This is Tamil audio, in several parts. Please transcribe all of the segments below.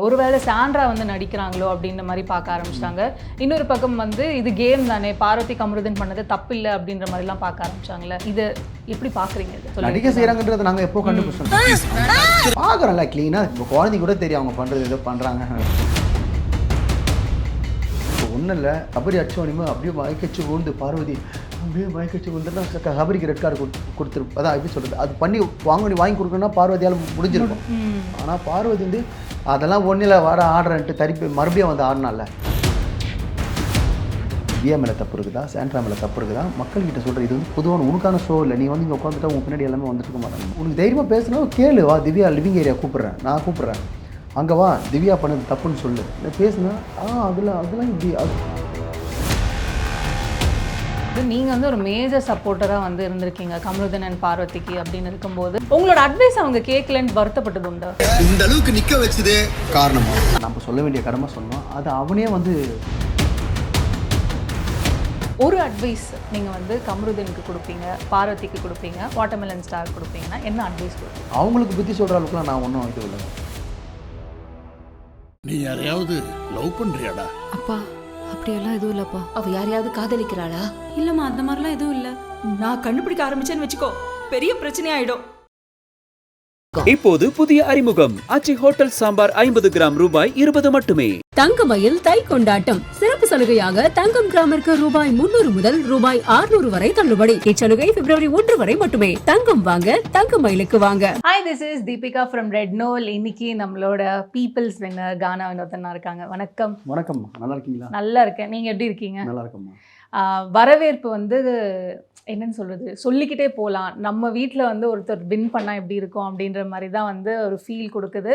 ஒருவேளை சாண்ட்ரா வந்து நடிக்கிறாங்களோ அப்படின்ற மாதிரி பார்க்க ஆரம்பிச்சிட்டாங்க. இன்னொரு பக்கம் வந்து இது கேம் தானே, பார்வதி கமருதீன் பண்ணது தப்பு இல்லை அப்படின்ற மாதிரிலாம் பார்க்க ஆரம்பிச்சாங்களே. இது எப்படி பார்க்குறீங்க? நடிக்க செய்கிறாங்கன்றதை நாங்கள் எப்போ கண்டுபிடிச்சோம் பார்க்குறோம்ல க்ளீனாக. இப்போ குழந்தை கூட தெரியும் அவங்க பண்ணுறது ஏதோ பண்ணுறாங்க. இப்போ ஒன்றும் இல்லை, கபடி அடிச்சு வணிமா அப்படியே மயக்கச்சு விழுந்து பார்வதி அப்படியே மயக்கச்சு விழுந்துன்னா கபடிக்கு ரெட் கார்டு கொடுத்துரு. அதான் எப்படி சொல்கிறது, அது பண்ணி வாங்கி கொடுக்கணும்னா பார்வதியால் முடிஞ்சிருக்கும். ஆனால் பார்வதி வந்து அதெல்லாம் ஒன்றில் வர ஆடுறன்ட்டு திருப்பி மறுபடியும் வந்து ஆடினால. திவ்யா மேலே தப்பு இருக்குதா, சாண்ட்ரா மேலே தப்பு இருக்குதா, மக்கள்கிட்ட சொல்கிற இது வந்து பொதுவான உனக்கான ஷோ இல்லை. நீ வந்து இங்கே உட்காந்துட்டா உன் பின்னாடி எல்லாமே வந்துட்டு இருக்க மாட்டாங்க. உனக்கு தைரியமாக பேசணும், கேளு. வா திவ்யா லிவிங் ஏரியா கூப்பிட்றேன், நான் கூப்பிட்றேன், அங்கே வா திவ்யா பண்ணது தப்புன்னு சொல்லு. பேசுனா அதெல்லாம் இப்படி நீங்கள் வந்து ஒரு மேஜர் சப்போர்ட்டராக வந்து இருந்திருக்கீங்க கமருதீன் அண்ட் பார்வதிக்கு அப்படின்னு இருக்கும்போது உங்களோட அட்வைஸ் அவங்க கேட்கலன்னு வருத்தப்பட்டது உண்டா? இந்த அளவுக்கு நிற்க வச்சதே காரணமா? நம்ம சொல்ல வேண்டிய கடமை சொன்னோம். அது அவனே வந்து ஒரு அட்வைஸ் நீங்கள் வந்து கமருதீனுக்கு கொடுப்பீங்க, பார்வதிக்கு கொடுப்பீங்க, வாட்டர்மெலன் ஸ்டார் கொடுப்பீங்கன்னா என்ன அட்வைஸ் கொடுப்பீங்க? அவங்களுக்கு புத்தி சொல்கிற அளவுக்குலாம் நான் ஒன்றும் இது இல்லை. நீ யாரையாவது லவ் பண்றியாடா? அப்பா அப்படியெல்லாம் எதுவும் இல்லப்பா. அவ யாரையாவது காதலிக்கிறாளா? இல்லம்மா, அந்த மாதிரிலாம் எதுவும் இல்ல. நான் கண்டுபிடிக்க ஆரம்பிச்சேன்னு வச்சுக்கோ, பெரிய பிரச்சனை ஆயிடும். இப்போது புதிய அறிமுகம் ஆச்சி ஹோட்டல் சாம்பார் 50 கிராம் ரூபாய் 20 மட்டுமே. தங்கமயில் தை கொண்டாட்டம் சிறப்பு சலுகையாக தங்கம் கிராமிற்கு ரூபாய் 300 முதல் ரூபாய் 600 வரை தள்ளுபடி. இச்சலுகை பிப்ரவரி 1 வரை மட்டுமே. தங்கம் வாங்க தங்கமயிலுக்கு வாங்க. Hi, this is Deepika from red நோல். இன்னைக்கு நம்மளோட பீப்புள்ஸ் வின்னர் கானா வினோதனா இருக்காங்க. வணக்கம். வணக்கம்மா, நல்லா இருக்கீங்களா? நல்லா இருக்கேன், நீங்கள் எப்படி இருக்கீங்க? நல்லா இருக்கம்மா. வரவேற்பு வந்து என்னன்னு சொல்கிறது, சொல்லிக்கிட்டே போகலாம். நம்ம வீட்டில் வந்து ஒருத்தர் வின் பண்ணால் எப்படி இருக்கும் அப்படின்ற மாதிரி தான் வந்து ஒரு ஃபீல் கொடுக்குது.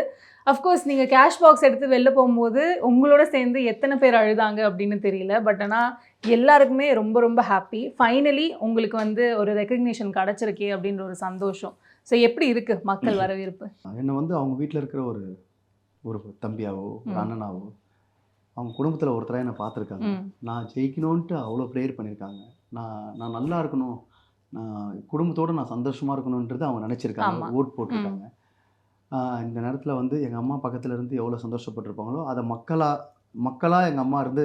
அஃப்கோர்ஸ் நீங்கள் கேஷ் பாக்ஸ் எடுத்து வெளில போகும்போது உங்களோட சேர்ந்து எத்தனை பேர் அழுதாங்க அப்படின்னு தெரியல. பட் ஆனால் எல்லாருக்குமே ரொம்ப ரொம்ப ஹாப்பி. ஃபைனலி உங்களுக்கு வந்து ஒரு ரெக்கக்னிஷன் கிடச்சிருக்கே அப்படின்ற ஒரு சந்தோஷம். ஸோ எப்படி இருக்குது மக்கள் வரவேற்பு? என்னை வந்து அவங்க வீட்டில் இருக்கிற ஒரு தம்பியாவோ ஒரு அண்ணனாவோ அவங்க குடும்பத்தில் ஒருத்தராக என்னை பார்த்துருக்காங்க. நான் ஜெயிக்கணுன்ட்டு அவ்வளோ ப்ரேயர் பண்ணியிருக்காங்க. நான் நல்லா இருக்கணும், நான் குடும்பத்தோடு நான் சந்தோஷமாக இருக்கணுன்றது அவங்க நினச்சிருக்காங்க, ஓட் போட்டிருக்காங்க. இந்த நேரத்தில் வந்து எங்கள் அம்மா பக்கத்தில் இருந்து எவ்வளோ சந்தோஷப்பட்டிருப்பாங்களோ அதை மக்களாக எங்கள் அம்மா இருந்து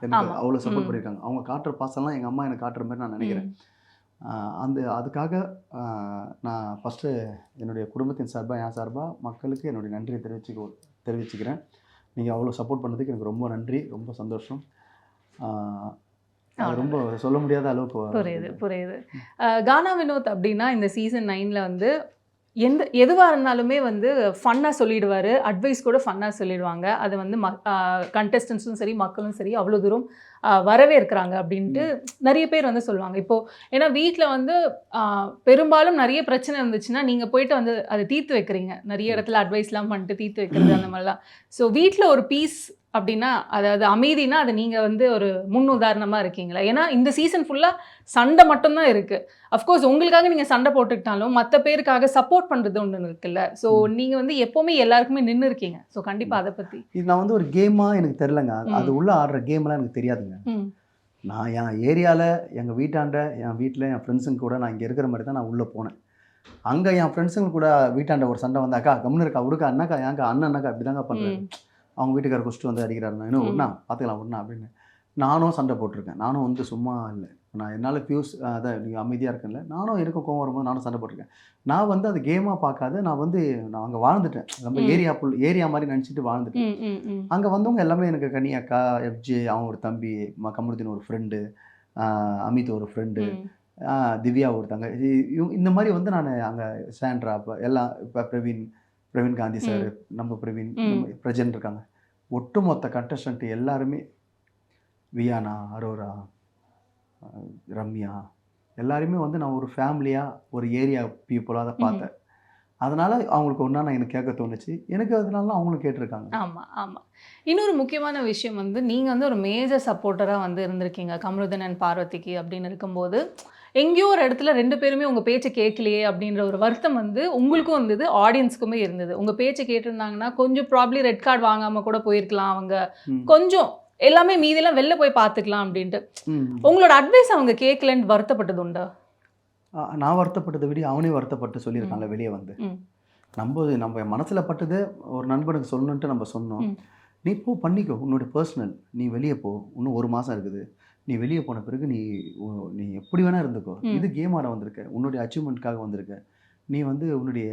எனக்கு அவ்வளோ சப்போர்ட் பண்ணியிருக்காங்க. அவங்க காட்டுற பாசம்லாம் எங்கள் அம்மா எனக்கு காட்டுற மாதிரி நான் நினைக்கிறேன். அதுக்காக நான் ஃபஸ்ட்டு என்னுடைய குடும்பத்தின் சார்பாக என் சார்பாக மக்களுக்கு என்னுடைய நன்றியை தெரிவிச்சுக்கிறேன். நீங்கள் அவ்வளோ சப்போர்ட் பண்ணதுக்கு எனக்கு ரொம்ப நன்றி, ரொம்ப சந்தோஷம். ரொம்ப சொல்ல முடியாத அளவுக்கு புரியுது. கானா வினோத் அப்படின்னா இந்த சீசன் 9 வந்து எதுவாக இருந்தாலுமே வந்து ஃபன்னாக சொல்லிடுவார், அட்வைஸ் கூட ஃபன்னாக சொல்லிடுவாங்க. அது வந்து கண்டெஸ்டன்ஸும் சரி மக்களும் சரி அவ்வளோ தூரம் வரவேற்கிறாங்க அப்படின்ட்டு நிறைய பேர் வந்து சொல்லுவாங்க. இப்போது ஏன்னா வீட்டில் வந்து பெரும்பாலும் நிறைய பிரச்சனை இருந்துச்சுன்னா நீங்கள் போயிட்டு வந்து அதை தீர்த்து வைக்கிறீங்க. நிறைய இடத்துல அட்வைஸ்லாம் பண்ணிட்டு தீர்த்து வைக்கிறது அந்த மாதிரிலாம். ஸோ வீட்டில் ஒரு பீஸ் அப்படின்னா, அதாவது அமைதினா அது நீங்கள் வந்து ஒரு முன் உதாரணமாக இருக்கீங்களா? ஏன்னா இந்த சீசன் ஃபுல்லாக சண்டை மட்டும்தான் இருக்குது. அஃப்கோர்ஸ் உங்களுக்காக நீங்கள் சண்டை போட்டுக்கிட்டாலும் மற்ற பேருக்காக சப்போர்ட் பண்ணுறது ஒன்று இருக்குல்ல. ஸோ நீங்கள் வந்து எப்போவுமே எல்லாருக்குமே நின்று இருக்கீங்க. ஸோ கண்டிப்பாக அதை பற்றி இது நான் வந்து ஒரு கேமாக எனக்கு தெரிலங்க. அது உள்ளே ஆடுற கேம்லாம் எனக்கு தெரியாதுங்க. நான் என் ஏரியாவில் எங்கள் வீட்டாண்ட என் வீட்டில் என் ஃப்ரெண்ட்ஸுங்க கூட நான் இங்கே இருக்கிற மாதிரி தான் நான் உள்ளே போனேன். அங்கே என் ஃப்ரெண்ட்ஸுங்க கூட வீட்டாண்ட ஒரு சண்டை வந்தாக்கா கம்முன்னு இருக்கா, உடுக்கா அண்ணாக்கா ஏங்கா அண்ணாக்கா இப்படி தாங்க பண்ணுறேன், அவங்க வீட்டுக்கார குடிச்சிட்டு வந்து அடிக்கிறாருண்ணா, இன்னும் ஒன்றா பார்த்துக்கலாம் ஒன்றா அப்படின்னு நானும் சண்டை போட்டிருக்கேன். நானும் வந்து சும்மா இல்லை, நான் என்னால் அதான் நீங்கள் அமைதியாக இருக்கேன்ல, நானும் எனக்கும் கோவம் வரும்போது நானும் சண்டை போட்டிருக்கேன். நான் வந்து அது கேமாக பார்க்காத நான் அங்கே வாழ்ந்துட்டேன். நம்ம ஏரியா மாதிரி நினச்சிட்டு வாழ்ந்துட்டேன். அங்கே வந்தவங்க எல்லாமே எனக்கு கனி அக்கா, எஃப்ஜே, அவங்க ஒரு தம்பி, கமருதீன் ஒரு ஃப்ரெண்டு, அமித் ஒரு ஃப்ரெண்டு, திவ்யா ஒருத்தங்க, இந்த மாதிரி வந்து நான் அங்கே சாண்ட்ரா எல்லாம் இப்போ பிரவீன் காந்தி சார், நம்ம பிரஜன் இருக்காங்க. ஒட்டுமொத்த கண்டஸ்டன்ட் எல்லாருமே, வியானா, அரோரா, ரம்யா, எல்லாருமே வந்து நான் ஒரு ஃபேமிலியாக ஒரு ஏரியா பீப்புளாக அதை பார்த்தேன். அதனால் அவங்களுக்கு ஒன்றா நான் எனக்கு கேட்க தோணுச்சு. எனக்கு அதனால அவங்களும் கேட்டிருக்காங்க. ஆமாம். இன்னொரு முக்கியமான விஷயம் வந்து நீங்கள் வந்து ஒரு மேஜர் சப்போர்ட்டராக வந்து இருந்திருக்கீங்க கமருதீன் அண்ட் பார்வதிக்கு அப்படின்னு இருக்கும்போது எங்கேயோ ஒரு இடத்துல 2 பேருமே உங்கள் பேச்சை கேட்கலையே அப்படின்ற ஒரு வருத்தம் வந்து உங்களுக்கும் இருந்தது, ஆடியன்ஸுக்குமே இருந்தது. உங்கள் பேச்சை கேட்டிருந்தாங்கன்னா கொஞ்சம் ப்ராப்ளி ரெட் கார்டு வாங்காமல் கூட போயிருக்கலாம். அவங்க கொஞ்சம் எல்லாமே மீதெல்லாம் வெளில போய் பார்த்துக்கலாம் அப்படின்ட்டு. உங்களோட அட்வைஸ் அவங்க கேட்கலன்னு வருத்தப்பட்டது உண்டா? நான் வருத்தப்பட்டதை விட அவனே வருத்தப்பட்டு சொல்லியிருக்கான்ல வெளியே வந்து. நம்ம மனசில் பட்டது ஒரு நண்பனுக்கு சொல்லணுன்ட்டு நம்ம சொன்னோம். ம். நீ பண்ணிக்கோ, உன்னுடைய பர்சனல், நீ வெளியே போ, இன்னும் 1 மாதம் இருக்குது, நீ வெளியே போன பிறகு நீ எப்படி வேணால் இருந்துக்கோ, இது கேம் ஆட வந்திருக்க, உன்னுடைய அச்சீவ்மெண்ட்காக வந்திருக்க, நீ உன்னுடைய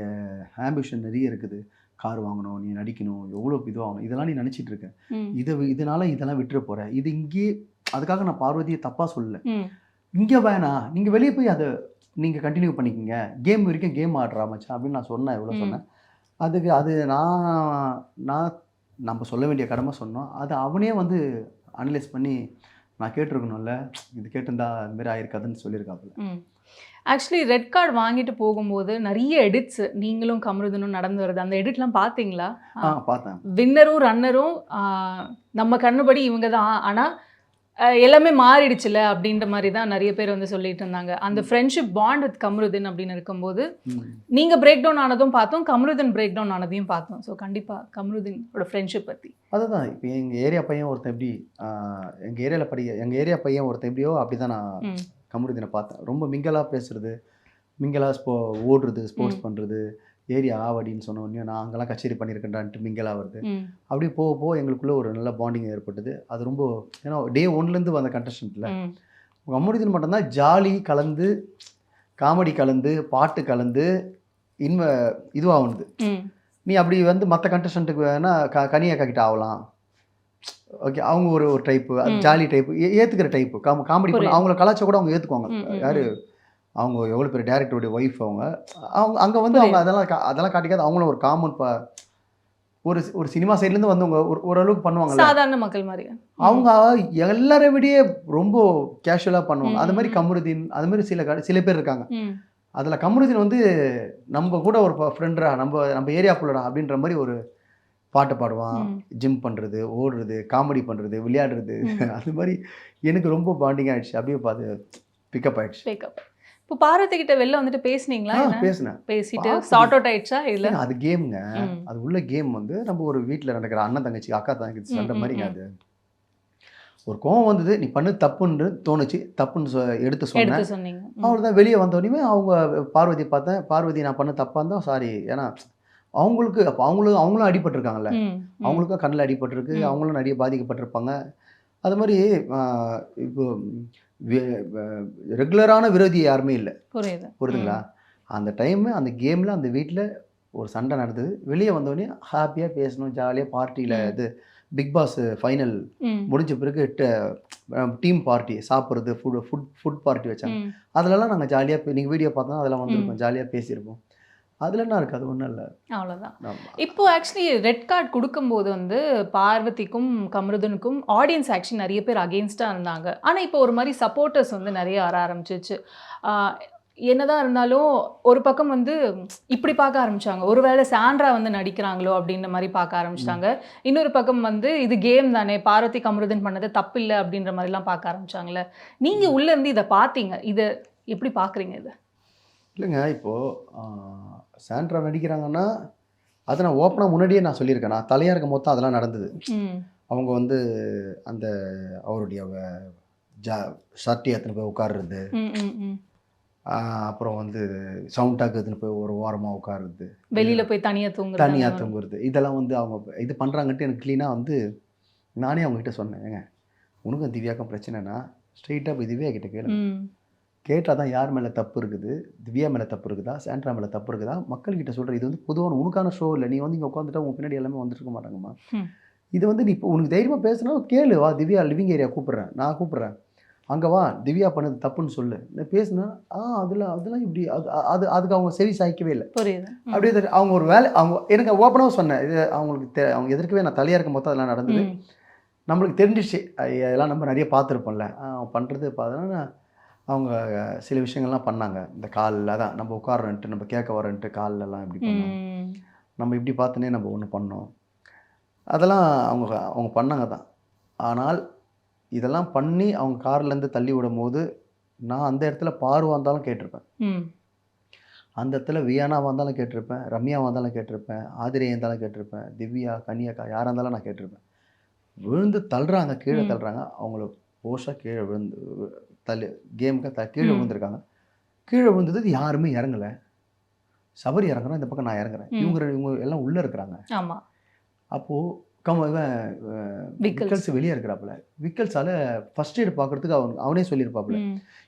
ஆம்பிஷன் நிறைய இருக்குது, கார் வாங்கணும், நீ நடிக்கணும், எவ்வளோ இதுவாகணும், இதெல்லாம் நீ நினச்சிட்டு இருக்க, இதனால் இதெல்லாம் விட்டுற போகிற, இது இங்கேயே. அதுக்காக நான் பார்வதியை தப்பாக சொல்லலை, இங்கே வேணாம், நீங்கள் வெளியே போய் அதை நீங்கள் கண்டினியூ பண்ணிக்கோங்க, கேம் வரைக்கும் கேம் ஆடுறா மச்சான் அப்படின்னு நான் சொன்னேன். எவ்வளோ சொன்னேன். அது நம்ம சொல்ல வேண்டிய கடமை சொன்னோம். அது அவனே அனலைஸ் பண்ணி நான் கேட்டிருக்கணும்ல, இது கேட்டிருந்தா அதுமாரி ஆயிருக்காதுன்னு சொல்லியிருக்காப்புல. ஆக்சுவலி ரெட் கார்டு வாங்கிட்டு போகும்போது நிறைய எடிட்ஸ் நீங்களும் கமருதனும் நடந்து வருது. அந்த எடிட்லாம் பார்த்தீங்களா? பார்த்தேன். வின்னரும் ரன்னரும் நம்ம கண்ணுபடி இவங்க தான், ஆனால் எல்லாமே மாறிடுச்சுல அப்படின்ற மாதிரி தான் நிறைய பேர் சொல்லிட்டு இருந்தாங்க. அந்த ஃப்ரெண்ட்ஷிப் பாண்ட் வித் கமருதீன் அப்படின்னு இருக்கும்போது நீங்கள் பிரேக் டவுன் ஆனதும் பார்த்தோம், கமருதீன் பிரேக் டவுன் ஆனதையும் பார்த்தோம். ஸோ கண்டிப்பாக கமருதீனோட ஃப்ரெண்ட்ஷிப் பற்றி அதுதான். இப்போ எங்கள் ஏரியா பையன் ஒருத்தன் எப்படி, எங்கள் ஏரியா பையன் ஒருத்தன் எப்படியோ அப்படி தான் நான் கமருதீனை பார்த்தேன். ரொம்ப மிங்கலாக பேசுறது, மிங்கலாக ஓடுறது, ஸ்போர்ட்ஸ் பண்ணுறது, ஏரியா ஆவடின்னு சொன்ன உடனே நான் அங்கெல்லாம் கச்சேரி பண்ணியிருக்கேன்டான்ட்டு மிங்கலாக வருது. அப்படியே போக எங்களுக்குள்ளே ஒரு நல்ல பாண்டிங் ஏற்பட்டது. அது ரொம்ப, ஏன்னா டே 1லேருந்து வந்த கண்டஸ்டன்ட்டில் கமருதீன் மட்டும்தான் ஜாலி கலந்து, காமெடி கலந்து, பாட்டு கலந்து, இதுவாகுது. நீ அப்படி மற்ற கண்டஸ்டன்ட்டுக்கு வேணால் கனியாக்கா கிட்ட ஆகலாம், ஓகே, அவங்க ஒரு டைப்பு, ஜாலி டைப்பு, ஏற்றுக்கிற டைப்பு, காமெடி பண்ண அவங்கள கலாச்சா கூட அவங்க ஏற்றுக்குவாங்க. யார் அவங்க, எவ்வளோ பெரிய டேரக்டருடைய ஒய்ஃப் அவங்க அங்கே அவங்க அதெல்லாம் காட்டிக்காது. அவங்களும் ஒரு காமன் ஒரு சினிமா சைட்லேருந்து வந்தவங்க ஓரளவுக்கு பண்ணுவாங்க, சாதாரண மக்கள் மாதிரி. அவங்க எல்லாரை விடையே ரொம்ப கேஷுவலாக பண்ணுவாங்க. அது மாதிரி கமருதீன், அது மாதிரி சில பேர் இருக்காங்க. அதில் கமருதீன் நம்ம கூட ஒரு ஃப்ரெண்டரா, நம்ம ஏரியாக்குள்ளடா அப்படின்ற மாதிரி ஒரு பாட்டு பாடுவான், ஜிம் பண்ணுறது, ஓடுறது, காமெடி பண்ணுறது, விளையாடுறது. அது மாதிரி எனக்கு ரொம்ப பாண்டிங் ஆகிடுச்சு. அப்படியே பார்த்து பிக்கப் ஆகிடுச்சு. இப்போ பார்வதி கிட்ட வெளில பேசுனீங்களா? பேசினேன். பேசிட்டு சார்ட் அவுட் ஆயிடுச்சா? இல்லை, அது கேமுங்க. அது உள்ள கேம் நம்ம ஒரு வீட்டில் நடக்கிற அண்ணன் தங்கச்சி, அக்கா தங்கச்சி சண்டை மாதிரிங்க. அது ஒரு கோவம் வந்தது, நீ பண்ணு தப்புன்னு தோணுச்சு, தப்புன்னு எடுத்து சொன்னேன். அவ்வளோதான். வெளியே வந்தோடனே அவங்க பார்வதி பார்த்தேன், பார்வதி நான் பண்ண தப்பாக இருந்தால் சாரி, ஏன்னா அவங்களுக்கு அப்போ அவங்களும் அடிபட்டிருக்காங்கல்ல, அவங்களுக்கும் கண்ணில் அடிபட்டிருக்கு, அவங்களும் நிறைய பாதிக்கப்பட்டிருப்பாங்க. அது மாதிரி இப்போ ரெகுலரான விரோதி யாருமே இல்லை, புரியுதுங்களா? அந்த டைமு அந்த கேமில் அந்த வீட்டில் ஒரு சண்டை நடந்தது. வெளியே வந்தோடனே ஹாப்பியாக பேசணும், ஜாலியாக பார்ட்டியில் இது பிக் பாஸ் ஃபைனல் முடிஞ்ச பிறகு டீம் பார்ட்டி சாப்பிட்றது, ஃபுட் பார்ட்டி வச்சாங்க. அதிலலாம் நாங்கள் ஜாலியாக, நீங்கள் வீடியோ பார்த்தோன்னா அதெல்லாம் வந்திருப்போம், ஜாலியாக பேசியிருப்போம். அதில் என்ன இருக்குது? அது ஒன்றும் இல்லை, அவ்வளோதான். இப்போ ஆக்சுவலி ரெட் கார்டு கொடுக்கும்போது பார்வதிக்கும் கமருதனுக்கும் ஆடியன்ஸ் ஆக்சுவலி நிறைய பேர் அகெயின்ஸ்டாக இருந்தாங்க. ஆனால் இப்போ ஒரு மாதிரி சப்போர்ட்டர்ஸ் நிறைய வர ஆரம்பிச்சிச்சு. என்னதான் இருந்தாலும் ஒரு பக்கம் இப்படி பார்க்க ஆரம்பிச்சாங்க, ஒருவேளை சாண்ட்ரா நடிக்கிறாங்களோ அப்படின்ற மாதிரி பார்க்க ஆரம்பிச்சிட்டாங்க. இன்னொரு பக்கம் இது கேம் தானே, பார்வதி கமருதன் பண்ணது தப்பு இல்லை அப்படின்ற மாதிரிலாம் பார்க்க ஆரம்பிச்சாங்களே. நீங்கள் உள்ளேருந்து இதை பார்த்தீங்க, இதை எப்படி பார்க்குறீங்க? இதை இல்லைங்க, இப்போது சாண்ட்ரா நடிக்கிறாங்கன்னா அதை நான் ஓப்பனாக முன்னாடியே நான் சொல்லியிருக்கேன். நான் தலையாக இருக்கும் போது அதெல்லாம் நடந்தது. அவங்க அந்த அவருடைய ஷர்ட்டி எடுத்துன்னு போய் உட்காருறது, அப்புறம் சவுண்டாக்கு எடுத்துன்னு போய் ஒரு ஓரமாக உட்காருறது, வெளியில் போய் தனியாக தூங்குறது, இதெல்லாம் அவங்க இது பண்ணுறாங்கன்ட்டு எனக்கு க்ளீனாக நானே அவங்ககிட்ட சொன்னேன், ஏங்க உனக்கும் திவ்யாக்கும் பிரச்சனைனா ஸ்ட்ரெயிட்டாக போய் திவ்யா கிட்ட கேட்டால் தான் யார் மேலே தப்பு இருக்குது, திவ்யா மேலே தப்பு இருக்குதா, சாண்ட்ரா மேலே தப்பு இருக்குதா, மக்கள்கிட்ட சொல்கிற. இது பொதுவான உனக்கான ஷோ இல்லை, நீ இங்கே உட்காந்துட்டா உன் பின்னாடி எல்லாமே வந்துருக்க மாட்டாங்கம்மா. இது நீ இப்போ உனக்கு தைரியமாக பேசுனா கேளு, வா திவ்யா லிவிங் ஏரியா கூப்பிட்றேன், நான் கூப்பிட்றேன், அங்கே வா, திவ்யா பண்ணது தப்புன்னு சொல்லு. நான் பேசுனா அதெல்லாம் இப்படி அதுக்கு அவங்க செவி சாய்க்கவே இல்லை. அப்படியே அவங்க ஒரு வேலை, அவங்க எனக்கு ஓப்பனாக சொன்னேன். இது அவங்க எதிர்க்கவே நான் தலையாக இருக்கும் போது அதெல்லாம் நடந்தது. நம்மளுக்கு தெரிஞ்சிச்சு, அதெல்லாம் நம்ம நிறைய பார்த்துருப்போம்ல, பண்ணுறது பார்த்தோன்னா அவங்க சில விஷயங்கள்லாம் பண்ணாங்க. இந்த காலில் தான் நம்ம உட்காரன்ட்டு, நம்ம கேட்க வரன்ட்டு காலிலலாம் இப்படி பண்ணோம், நம்ம இப்படி பார்த்துனே நம்ம ஒன்று பண்ணோம். அதெல்லாம் அவங்க பண்ணாங்க தான். ஆனால் இதெல்லாம் பண்ணி அவங்க கார்லேருந்து தள்ளி விடும் போது நான் அந்த இடத்துல பார்வா இருந்தாலும் கேட்டிருப்பேன், அந்த இடத்துல வியானாவாக இருந்தாலும் கேட்டிருப்பேன், ரம்யாவாக இருந்தாலும் கேட்டிருப்பேன், ஆதிரியா இருந்தாலும் கேட்டிருப்பேன், திவ்யா, கன்னியாக்கா யாராக இருந்தாலும் நான் கேட்டிருப்பேன். விழுந்து தள்ளுறாங்க, கீழே தள்ளுறாங்க, அவங்கள போஷாக கீழே விழுந்து கேமுக்கு கீழே விழுந்திருக்காங்க. கீழே விழுந்தது யாருமே இறங்கலை. சபரி இறங்குறான், இந்த பக்கம் நான் இறங்குறேன். இவங்க எல்லாம் உள்ளே இருக்கிறாங்க. ஆமாம். அப்போது விக்கல்ஸ். விக்கல்ஸ் வெளியே இருக்கிறாப்புல. விக்கல்ஸால் ஃபஸ்ட் எய்டு பார்க்குறதுக்கு அவனே சொல்லியிருப்பாப்புல,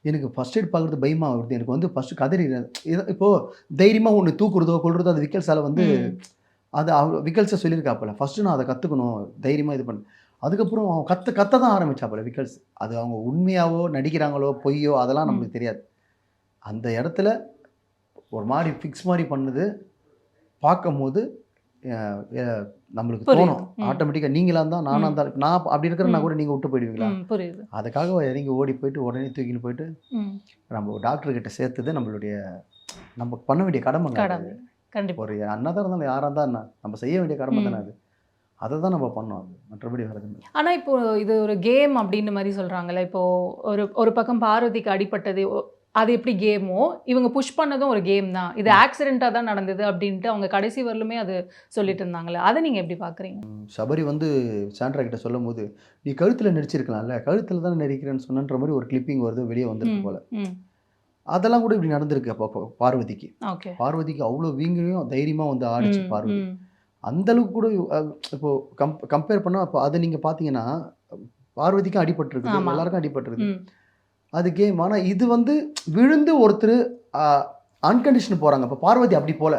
எனக்கு ஃபஸ்ட் எய்ட் பார்க்குறது பயமாக வருது, எனக்கு வந்து ஃபஸ்ட்டு கதறி இப்போது தைரியமாக ஒன்று தூக்குறதோ கொள்றதோ அது விக்கல்ஸால் வந்து அது விக்கல்ஸை சொல்லியிருக்காப்புல. ஃபஸ்ட்டு நான் அதை கற்றுக்கணும், தைரியமாக இது பண்ணு. அதுக்கப்புறம் அவன் கத்த தான் ஆரம்பிச்சாப்புல விக்கல்ஸ். அது அவங்க உண்மையாவோ நடிக்கிறாங்களோ பொய்யோ அதெல்லாம் நமக்கு தெரியாது. அந்த இடத்துல ஒரு மாதிரி ஃபிக்ஸ் மாதிரி பண்ணுது பார்க்கும் போது நம்மளுக்கு தோணும் ஆட்டோமேட்டிக்காக, நீங்களா இருந்தால் நானாக இருந்தாலும் நான் அப்படி இருக்கிறேன்னா கூட நீங்கள் விட்டு போயிடுவீங்களா? புரியுது. அதுக்காக இறங்கி ஓடி போயிட்டு உடனே தூக்கின்னு போயிட்டு நம்ம டாக்டர்கிட்ட சேர்த்துது நம்மளுடைய நம்ம பண்ண வேண்டிய கடமை. கண்டிப்பாக ஒரு அண்ணாதான் இருந்தாலும் யாராக இருந்தால் என்ன, நம்ம செய்ய வேண்டிய கடமை தானே அது. அதை தான் நம்ம பண்ணோம், அது மற்றபடி வரது. ஆனால் இப்போது இது ஒரு கேம் அப்படின்னு மாதிரி சொல்கிறாங்கல்ல, இப்போது ஒரு பக்கம் பார்வதிக்கு அடிப்பட்டது அது எப்படி கேமோ, இவங்க புஷ் பண்ணதும் ஒரு கேம் தான், இது ஆக்சிடெண்ட்டாக தான் நடந்தது அப்படின்ட்டு அவங்க கடைசி வரலுமே அது சொல்லிட்டு இருந்தாங்களே, அதை நீங்கள் எப்படி பார்க்குறீங்க? சபரி வந்து சாண்ட்ரா கிட்ட சொல்லும் போது, நீ கழுத்தில் நடிச்சிருக்கலாம்ல, கழுத்தில் தான் நடிக்கிறேன்னு சொன்னன்ற மாதிரி ஒரு கிளிப்பிங் வருது வெளியே வந்துருக்கு போல. அதெல்லாம் கூட இப்படி நடந்திருக்கு. அப்போ பார்வதிக்கு பார்வதிக்கு அவ்வளோ வீங்கையும் தைரியமாக வந்து ஆடிச்சு பார்வதி. அந்தளவுக்கு கூட இப்போது கம்பேர் பண்ணால் அப்போ அதை நீங்கள் பார்த்தீங்கன்னா பார்வதிக்கும் அடிபட்டுருக்குது, எல்லாருக்கும் அடிபட்டுருக்குது. அது கேம். ஆனால் இது வந்து விழுந்து ஒருத்தர் அன்கண்டிஷன் போகிறாங்க. இப்போ பார்வதி அப்படி போல,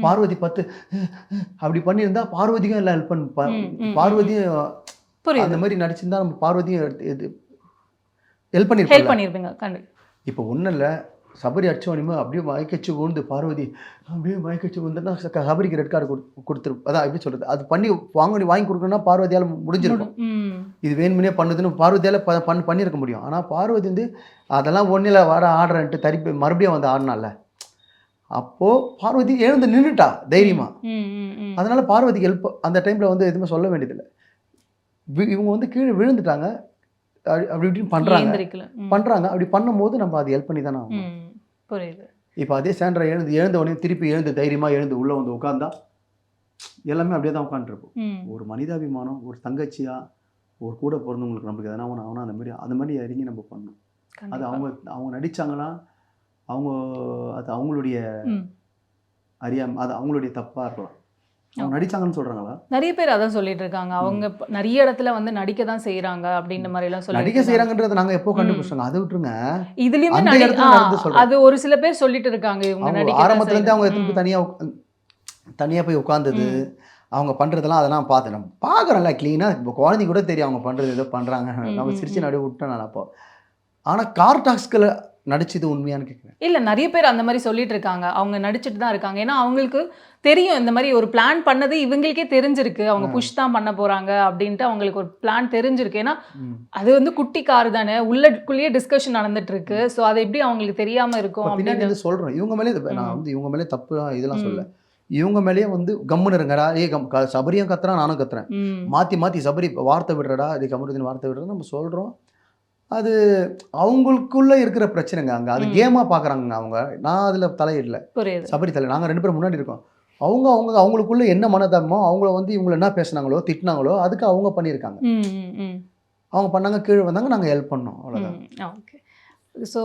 பார்வதி பார்த்து அப்படி பண்ணியிருந்தா பார்வதிக்கும் எல்லாம் ஹெல்ப் பண்ண, பார்வதியும் அந்த மாதிரி நடிச்சிருந்தா நம்ம பார்வதியும் ஹெல்ப் பண்ணியிருப்பீங்க. இப்போ ஒன்றும் இல்லை, சபரி அடிச்சோனிமே அப்படியே மயக்கச்சு விழுந்து பார்வதி அப்படியே மயக்கச்சு விழுந்துன்னா சபரிக்கு ரெட் கார்டு கொடுத்துரு. அதான் எப்படி சொல்கிறது, அது பண்ணி வாங்கி கொடுக்கணும்னா பார்வதியால் முடிஞ்சிருக்கும். இது வேணுமுனே பண்ணுதுன்னு பார்வதியால் பண்ணியிருக்க முடியும். ஆனால் பார்வதி வந்து அதெல்லாம் ஒன்றில் வர ஆடுறன்ட்டு திருப்பி மறுபடியும் வந்து ஆடினால, அப்போது பார்வதி எழுந்து நின்றுட்டா தைரியமாக. அதனால் பார்வதிக்கு ஹெல்ப் அந்த டைமில் வந்து எதுவுமே சொல்ல வேண்டியதில்லை. இவங்க வந்து கீழே விழுந்துட்டாங்க, அப்படி இப்படின்னு பண்ணுறாங்க. அப்படி பண்ணும்போது நம்ம அது ஹெல்ப் பண்ணி தானே ஆகும். புரியுது. இப்போ அதே சாண்ட்ரா எழுந்த உடனே திருப்பி எழுந்து தைரியமாக எழுந்து உள்ளே வந்து உட்காந்தா எல்லாமே அப்படியே தான் உட்காந்துருப்போம். ஒரு மனிதாபிமானம், ஒரு தங்கச்சியா, ஒரு கூட பிறந்தவங்களுக்கு நம்மளுக்கு எதனா அவனா அந்த மாதிரி இறங்கி நம்ம பண்ணணும். அது அவங்க நடித்தாங்களா, அது அவங்களுடைய அது அவங்களுடைய தப்பாக இருக்கலாம். அவங்க நடிச்சாங்கன்னு சொல்றாங்களா? நிறைய பேர் அதான் சொல்லிட்டு இருக்காங்க. அவங்க நிறைய இடத்துல வந்து நடிக்க தான் செய்யறாங்க அப்படின்ற மாதிரி எல்லாம் சொல்லி நடிக்க செய்யறாங்கன்றத நாங்க எப்போ கண்டுபிடிச்சோங்க, அதை விட்டுருங்க. இதுலயுமே அது ஒரு சில பேர் சொல்லிட்டு இருக்காங்க. இவங்க நடிக்க ஆரம்பத்துல இருந்து அவங்க எதுக்கு தனியா போய் உட்கார்ந்தது, அவங்க பண்றதெல்லாம் அதெல்லாம் பார்த்து நம்ம பார்க்குறோம்ல க்ளீனாக. இப்போ குழந்தை கூட தெரியும் அவங்க பண்றது ஏதோ பண்றாங்க, நம்ம சிரிச்சு நடுவு விட்டோம் நான் அப்போ. ஆனா கார்டாக்ஸ்களை நடிச்சது உண்மையானு கேட்குறேன். இல்லை, நிறைய பேர் அந்த மாதிரி சொல்லிட்டு இருக்காங்க. அவங்க நடிச்சுட்டு தான் இருக்காங்க. ஏன்னா அவங்களுக்கு தெரியும் இந்த மாதிரி ஒரு பிளான் பண்ணது இவங்களுக்கே தெரிஞ்சிருக்கு, அவங்க புஷ் தான் பண்ண போறாங்க அப்படின்ட்டு அவங்களுக்கு ஒரு பிளான் தெரிஞ்சிருக்கு. ஏன்னா அது வந்து குட்டி கார் தானே, உள்ளுக்குள்ளேயே டிஸ்கஷன் நடந்துட்டு இருக்கு. ஸோ அது எப்படி அவங்களுக்கு தெரியாம இருக்கும் அப்படின்னு சொல்றோம். இவங்க மேலே நான் வந்து இவங்க மேலே தப்பு இதெல்லாம் சொல்ல, இவங்க மேலேயே வந்து கம்முன்னு இருங்கடா, சபரியும் கத்துறான் நானும் கத்துறேன், மாற்றி சபரி வார்த்தை விடுறடா, இது கமருதீன் வார்த்தை விடுறதா நம்ம சொல்கிறோம். அது அவங்களுக்குள்ள இருக்கிற பிரச்சனைங்க. அங்கே அது கேமாக பார்க்குறாங்க அவங்க. நான் அதில் தலையிடல, சபரி தலை. நாங்கள் 2 பேரும் முன்னாடி இருக்கோம். அவங்களுக்குள்ள என்ன மனதமோ அவங்கள வந்து இவங்களை என்ன பேசுனாங்களோ திட்டினாங்களோ அதுக்கு அவங்க பண்ணியிருக்காங்க. அவங்க பண்ணாங்க, கீழே வந்தாங்க, நாங்கள் ஹெல்ப் பண்ணோம், அவ்வளோதான். ஓகே. ஸோ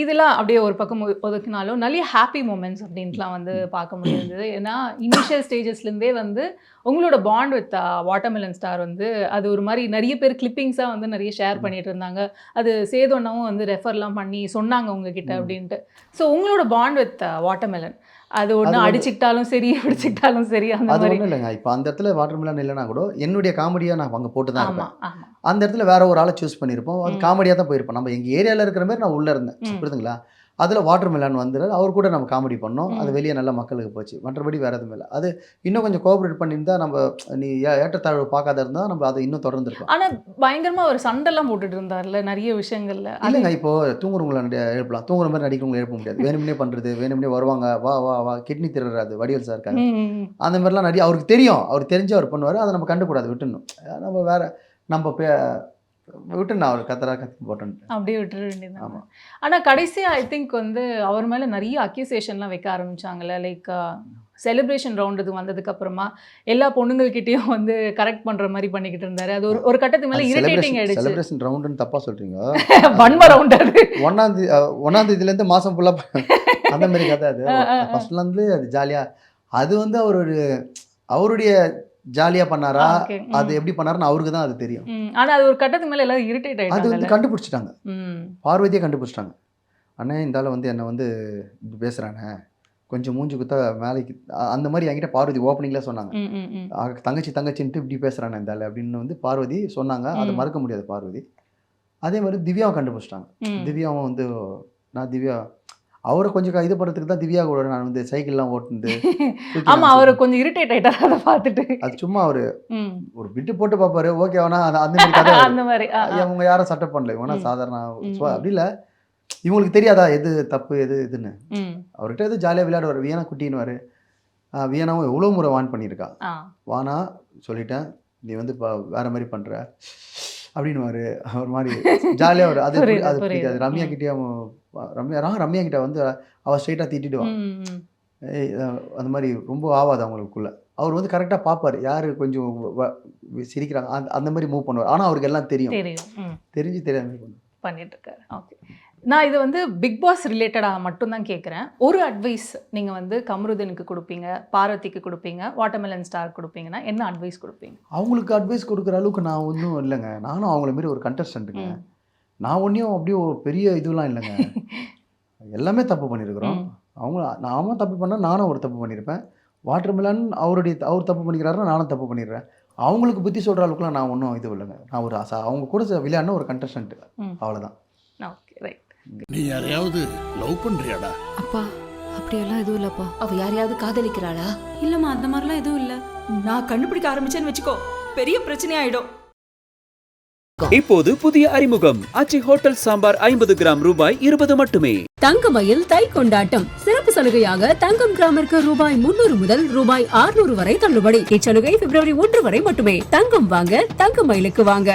இதெல்லாம் அப்படியே ஒரு பக்கம் ஒதுக்கினாலும் நிறைய ஹாப்பி மூமெண்ட்ஸ் அப்படின்ட்டுலாம் வந்து பார்க்க முடியாது. ஏன்னா இனிஷியல் ஸ்டேஜஸ்லேருந்தே வந்து உங்களோட பாண்ட் வித் வாட்டர்மெலன் ஸ்டார் வந்து அது ஒரு மாதிரி நிறைய பேர் கிளிப்பிங்ஸாக வந்து நிறைய ஷேர் பண்ணிட்டு இருந்தாங்க. அது சேதோன்னாவும் வந்து ரெஃபர்லாம் பண்ணி சொன்னாங்க உங்ககிட்ட அப்படின்ட்டு. ஸோ உங்களோட பாண்ட் வித் வாட்டர்மெலன் அது ஒன்று அடிச்சுக்கிட்டாலும் சரி பிடிச்சிக்கிட்டாலும் சரி அந்த அது மாதிரி ஒன்றும் இல்லைங்க. இப்போ அந்த இடத்துல வாட்டர்மெலன் இல்லைனா கூட என்னுடைய காமெடியாக நான் அங்கே போட்டு தான் இருப்பேன். அந்த இடத்துல வேற ஒரு ஆளை சூஸ் பண்ணியிருப்போம், அது காமெடியாக தான் போயிருப்போம். நம்ம எங்கள் ஏரியாவில் இருக்கிற மாதிரி நான் உள்ளே இருந்தேன், புரியுதுங்களா? அதில் வாட்டர்மெலன் வந்து அவர் கூட நம்ம காமெடி பண்ணோம், அது வெளியே நல்ல மக்களுக்கு போச்சு. மற்றபடி வேறு எதுவும் இல்லை. அது இன்னும் கொஞ்சம் கோஆப்ரேட் பண்ணியிருந்தா, நம்ம நீ ஏற்றத்தாழ்வு பார்க்காத இருந்தால் நம்ம அதை இன்னும் தொடர்ந்து இருக்கோம். ஆனால் பயங்கரமாக ஒரு சண்டைலாம் போட்டுட்டு இருந்தார்ல நிறைய விஷயங்கள்ல. இல்லைங்க, இப்போது தூங்குறவங்களை எழுப்பலாம், தூங்குற மாதிரி நடிக்கிறவங்களை எழுப்ப முடியாது. வேணும்னே பண்ணுறது, வேணும்னே வருவாங்க, வா வா வா கிட்னி திருடுறாது வடிவேல் சார் இருக்காங்க, அந்த மாதிரிலாம் நிறைய அவருக்கு தெரியும். அவர் தெரிஞ்சு அவர் பண்ணுவார், அதை நம்ம கண்டுக்கூடாது, விட்டுணும். நம்ம வேறு நம்ம விட்டுனா அவர் கத்தி போட்டேன் அப்படியே விட்டுற வேண்டியது. ஆமாம். ஆனால் கடைசியாக ஐ திங்க் வந்து அவர் மேலே நிறைய அக்யூசேஷன்லாம் வைக்க ஆரம்பிச்சாங்கல்ல. லைக் செலிப்ரேஷன் ரவுண்ட் இது வந்ததுக்கு அப்புறமா எல்லா பொண்ணுங்கள்கிட்டயும் வந்து கரெக்ட் பண்ற மாதிரி பண்ணிக்கிட்டு இருந்தாரு. அது ஒரு கட்டத்துக்கு மேலே இரிட்டேட்டிங் ஆயிடுச்சு. செலிப்ரேஷன் ரவுண்டுன்னு தப்பா சொல்றீங்க, வன்ம ரவுண்ட். அது 1ஆம் தேதியிலேருந்து மாசம் ஃபுல்லாக அந்த மாதிரி கதை அது. ஃபர்ஸ்ட்லேருந்து அது ஜாலியாக அது வந்து அவருடைய ஜாலியாக பண்ணாரா, Okay. அது எப்படி பண்ணாருன்னு அவருக்கு தான் அது தெரியும். ஆனா அது ஒரு கட்டத்துக்கு மேல எல்லாரும் இரிட்டேட் அது வந்து ஆயிட்டாங்க. கண்டுபிடிச்சிட்டாங்க, பார்வதியே கண்டுபிடிச்சிட்டாங்க. அண்ணே இந்த ஆள் வந்து என்னை வந்து இப்படி பேசுகிறானே, கொஞ்சம் மூஞ்சி குத்தா வேலைக்கு அந்த மாதிரி என்கிட்ட பார்வதி ஓப்பனிங்கில் சொன்னாங்க. தங்கச்சின்ட்டு இப்படி பேசுகிறானே இந்த ஆள் அப்படின்னு வந்து பார்வதி சொன்னாங்க. அதை மறக்க முடியாது பார்வதி. அதே மாதிரி திவ்யாவை கண்டுபிடிச்சிட்டாங்க. திவ்யாவும் வந்து நான் திவ்யா அவரை கொஞ்சம் இது பண்ணுறதுக்கு தான் திவ்யா கூட நான் வந்து சைக்கிள்லாம் ஓட்டுந்து ஆமா அவரு கொஞ்சம் இரிட்டேட் ஆயிட்டாரு அதை பார்த்துட்டு. அது சும்மா ஒரு பிட்டு போட்டு பார்ப்பாரு, ஓகே வேணா அந்த மாதிரி கதை. அந்த மாதிரி அவங்க யாரும் சட்டை பண்ணல, இவனா சாதாரண அப்படி இல்லை. இவங்களுக்கு தெரியாதா எது தப்பு எது இதுன்னு. அவர்கிட்ட எது ஜாலியாக விளையாடுவார். வியனா குட்டின்னுவார். வியனாவும் எவ்வளோ முறை வான் பண்ணியிருக்கா. வானா சொல்லிட்டேன் நீ வந்து வேற மாதிரி பண்ணுற அப்படின்னுவார். ஒரு மாதிரி ஜாலியாக வரும். அது அது பிடிக்காது. ரம்யா கிட்ட வந்து அவள் ஸ்ட்ரைட்டாக திட்டிடுவான். அந்த மாதிரி ரொம்ப ஆகாது அவங்களுக்குள்ள. அவர் வந்து கரெக்டாக பார்ப்பார் யார் கொஞ்சம் சிரிக்கிறாங்க, அந்த மாதிரி மூவ் பண்ணுவார். ஆனால் அவருக்கு எல்லாம் தெரியும், தெரிஞ்சு தெரியாமல் பண்ணிட்டு இருக்காரு. ஓகே, நான் இது வந்து பிக் பாஸ் ரிலேட்டடாக மட்டும்தான் கேட்குறேன். ஒரு அட்வைஸ் நீங்கள் வந்து கமருதனுக்கு கொடுப்பீங்க, பார்வதிக்கு கொடுப்பீங்க, வாட்டர்மெலன் ஸ்டார் கொடுப்பீங்கன்னா என்ன அட்வைஸ் கொடுப்பீங்க? அவங்களுக்கு அட்வைஸ் கொடுக்குற அளவுக்கு நான் ஒன்றும் இல்லைங்க. நானும் அவங்கள மாரி ஒரு கண்டஸ்டன்ட்டுங்க. நான் ஒன்றையும் அப்படியே ஒரு பெரிய இதுலாம் இல்லைங்க. எல்லாமே தப்பு பண்ணியிருக்கிறோம். நானும் தப்பு பண்ணால் நானும் ஒரு தப்பு பண்ணியிருப்பேன். வாட்டர்மெலன் அவர் தப்பு பண்ணிக்கிறாருன்னா நானும் தப்பு பண்ணிடுறேன். அவங்களுக்கு புத்தி சொல்கிற அளவுக்குலாம் நான் ஒன்றும் இது இல்லைங்க. நான் ஒரு அவங்க கூட விளையாடின ஒரு கண்டஸ்டன்ட்டு, அவ்வளோதான். Okay, right. நீ யாரையாவது லவ் பண்றியாடா? அப்பா அப்படியெல்லாம் எதுவும் இல்லப்பா. அவ யாரையாவது காதலிக்கிறாளா? இல்லம்மா அந்த மாதிரிலாம் எதுவும் இல்ல. நான் கண்டுபிடிக்க ஆரம்பிச்சேன்னு வச்சுக்கோ, பெரிய பிரச்சனை ஆயிடும். இப்போது புதிய அறிமுகம் ஆச்சி ஹோட்டல் சாம்பார் 50 கிராம் ரூபாய் 20 மட்டுமே. தங்கமயில் தை கொண்டாட்டம் சிறப்பு சலுகையாக தங்கம் கிராமிற்கு ரூபாய் 300 முதல் ரூபாய் 600 வரை தள்ளுபடி. இச்சலுகை பிப்ரவரி 1 வரை மட்டுமே. தங்கம் வாங்க தங்கமயிலுக்கு வாங்க.